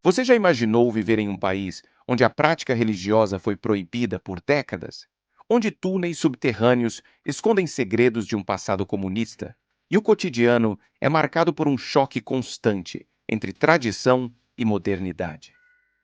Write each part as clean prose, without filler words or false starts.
Você já imaginou viver em um país onde a prática religiosa foi proibida por décadas? Onde túneis subterrâneos escondem segredos de um passado comunista? E o cotidiano é marcado por um choque constante entre tradição e modernidade.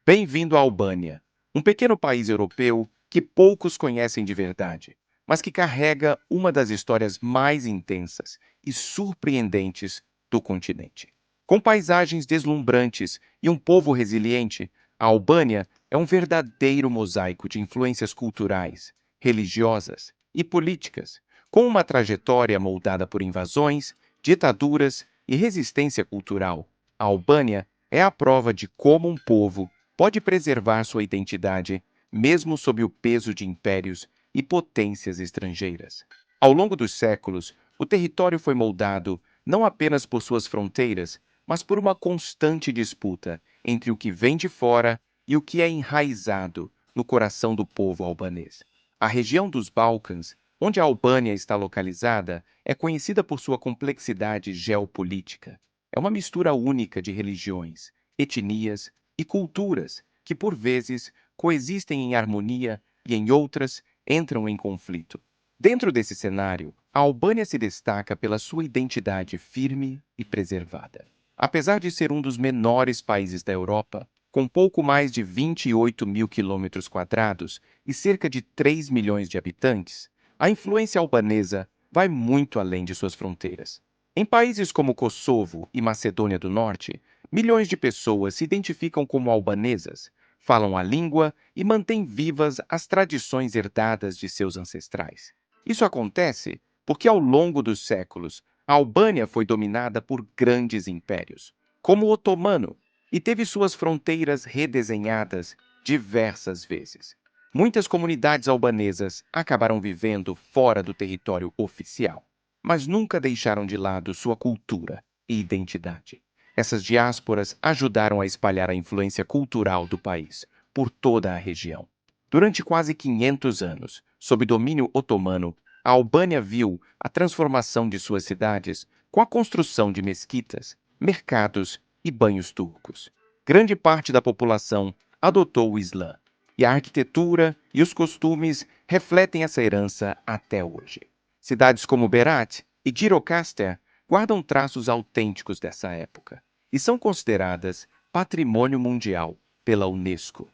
Bem-vindo à Albânia, um pequeno país europeu que poucos conhecem de verdade, mas que carrega uma das histórias mais intensas e surpreendentes do continente. Com paisagens deslumbrantes e um povo resiliente, a Albânia é um verdadeiro mosaico de influências culturais, religiosas e políticas, com uma trajetória moldada por invasões, ditaduras e resistência cultural. A Albânia é a prova de como um povo pode preservar sua identidade, mesmo sob o peso de impérios e potências estrangeiras. Ao longo dos séculos, o território foi moldado não apenas por suas fronteiras, mas por uma constante disputa entre o que vem de fora e o que é enraizado no coração do povo albanês. A região dos Balcãs, onde a Albânia está localizada, é conhecida por sua complexidade geopolítica. É uma mistura única de religiões, etnias e culturas que, por vezes, coexistem em harmonia e, em outras, entram em conflito. Dentro desse cenário, a Albânia se destaca pela sua identidade firme e preservada. Apesar de ser um dos menores países da Europa, com pouco mais de 28 mil quilômetros quadrados e cerca de 3 milhões de habitantes, a influência albanesa vai muito além de suas fronteiras. Em países como Kosovo e Macedônia do Norte, milhões de pessoas se identificam como albanesas, falam a língua e mantêm vivas as tradições herdadas de seus ancestrais. Isso acontece porque, ao longo dos séculos, a Albânia foi dominada por grandes impérios, como o Otomano, e teve suas fronteiras redesenhadas diversas vezes. Muitas comunidades albanesas acabaram vivendo fora do território oficial, mas nunca deixaram de lado sua cultura e identidade. Essas diásporas ajudaram a espalhar a influência cultural do país por toda a região. Durante quase 500 anos, sob domínio otomano, a Albânia viu a transformação de suas cidades com a construção de mesquitas, mercados e banhos turcos. Grande parte da população adotou o Islã, e a arquitetura e os costumes refletem essa herança até hoje. Cidades como Berat e Gjirokasper guardam traços autênticos dessa época e são consideradas Patrimônio Mundial pela Unesco.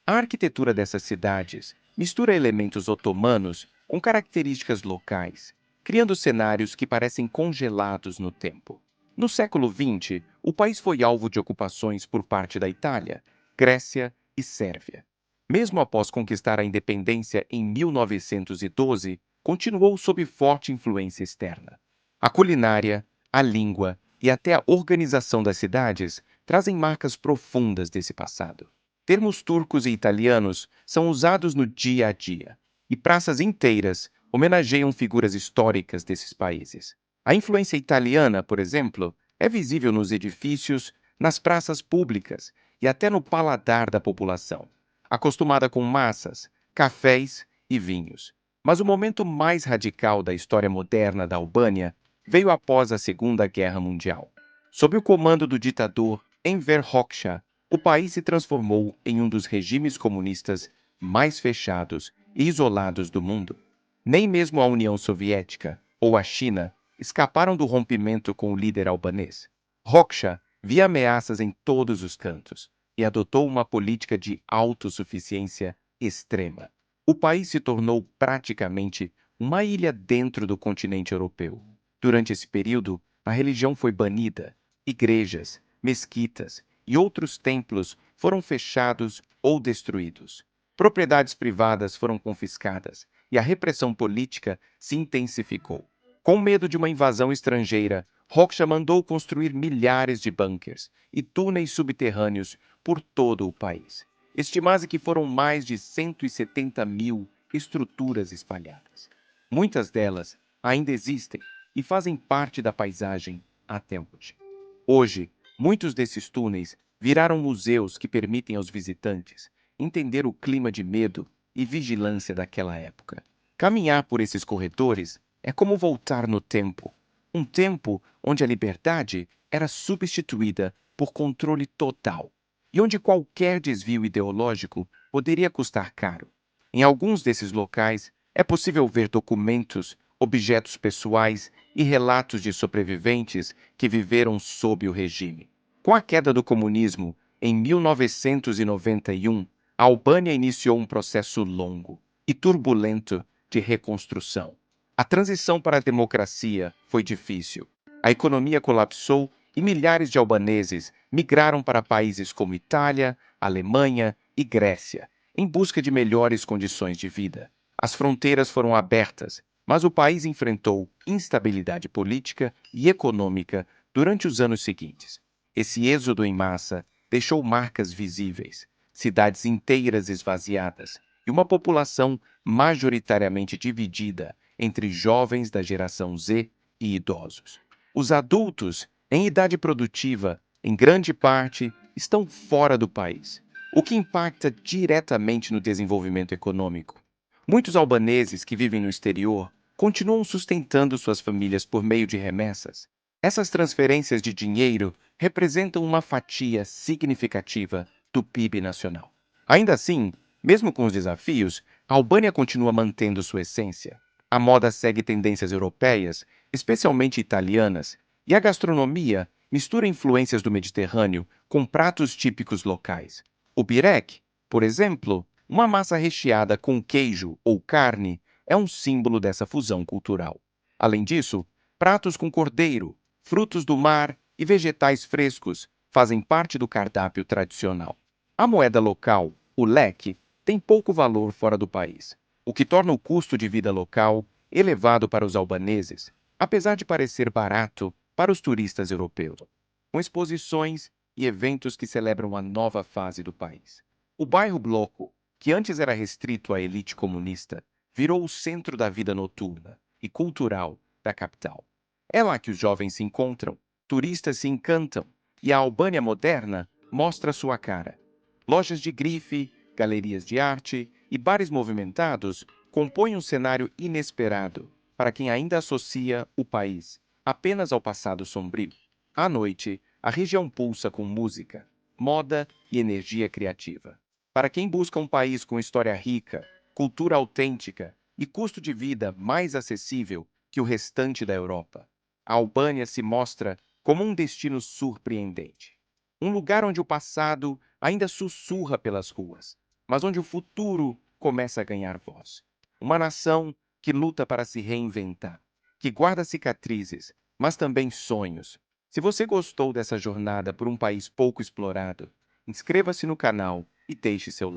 A arquitetura dessas cidades mistura elementos otomanos com características locais, criando cenários que parecem congelados no tempo. No século XX, o país foi alvo de ocupações por parte da Itália, Grécia e Sérvia. Mesmo após conquistar a independência em 1912, continuou sob forte influência externa. A culinária, a língua e até a organização das cidades trazem marcas profundas desse passado. Termos turcos e italianos são usados no dia a dia, e praças inteiras homenageiam figuras históricas desses países. A influência italiana, por exemplo, é visível nos edifícios, nas praças públicas e até no paladar da população, acostumada com massas, cafés e vinhos. Mas o momento mais radical da história moderna da Albânia veio após a Segunda Guerra Mundial. Sob o comando do ditador Enver Hoxha, o país se transformou em um dos regimes comunistas mais fechados e isolados do mundo. Nem mesmo a União Soviética ou a China escaparam do rompimento com o líder albanês. Hoxha via ameaças em todos os cantos e adotou uma política de autossuficiência extrema. O país se tornou praticamente uma ilha dentro do continente europeu. Durante esse período, a religião foi banida, igrejas, mesquitas e outros templos foram fechados ou destruídos. Propriedades privadas foram confiscadas e a repressão política se intensificou. Com medo de uma invasão estrangeira, Hoxha mandou construir milhares de bunkers e túneis subterrâneos por todo o país. Estima-se que foram mais de 170 mil estruturas espalhadas. Muitas delas ainda existem e fazem parte da paisagem até hoje. Hoje, muitos desses túneis viraram museus que permitem aos visitantes entender o clima de medo e vigilância daquela época. Caminhar por esses corredores é como voltar no tempo, um tempo onde a liberdade era substituída por controle total. e onde qualquer desvio ideológico poderia custar caro. Em alguns desses locais, é possível ver documentos, objetos pessoais e relatos de sobreviventes que viveram sob o regime. Com a queda do comunismo, em 1991, a Albânia iniciou um processo longo e turbulento de reconstrução. A transição para a democracia foi difícil. A economia colapsou e milhares de albaneses migraram para países como Itália, Alemanha e Grécia, em busca de melhores condições de vida. As fronteiras foram abertas, mas o país enfrentou instabilidade política e econômica durante os anos seguintes. Esse êxodo em massa deixou marcas visíveis, cidades inteiras esvaziadas e uma população majoritariamente dividida entre jovens da geração Z e idosos. Os adultos, em idade produtiva, em grande parte, estão fora do país, o que impacta diretamente no desenvolvimento econômico. Muitos albaneses que vivem no exterior continuam sustentando suas famílias por meio de remessas. Essas transferências de dinheiro representam uma fatia significativa do PIB nacional. Ainda assim, mesmo com os desafios, a Albânia continua mantendo sua essência. A moda segue tendências europeias, especialmente italianas, e a gastronomia mistura influências do Mediterrâneo com pratos típicos locais. O birek, por exemplo, uma massa recheada com queijo ou carne, é um símbolo dessa fusão cultural. Além disso, pratos com cordeiro, frutos do mar e vegetais frescos fazem parte do cardápio tradicional. A moeda local, o leque, tem pouco valor fora do país, o que torna o custo de vida local elevado para os albaneses, apesar de parecer barato para os turistas europeus, com exposições e eventos que celebram a nova fase do país. O bairro Bloco, que antes era restrito à elite comunista, virou o centro da vida noturna e cultural da capital. É lá que os jovens se encontram, turistas se encantam e a Albânia moderna mostra sua cara. Lojas de grife, galerias de arte e bares movimentados compõem um cenário inesperado para quem ainda associa o país apenas ao passado sombrio. À noite, a região pulsa com música, moda e energia criativa. Para quem busca um país com história rica, cultura autêntica e custo de vida mais acessível que o restante da Europa, a Albânia se mostra como um destino surpreendente. Um lugar onde o passado ainda sussurra pelas ruas, mas onde o futuro começa a ganhar voz. Uma nação que luta para se reinventar, que guarda cicatrizes, mas também sonhos. Se você gostou dessa jornada por um país pouco explorado, inscreva-se no canal e deixe seu like.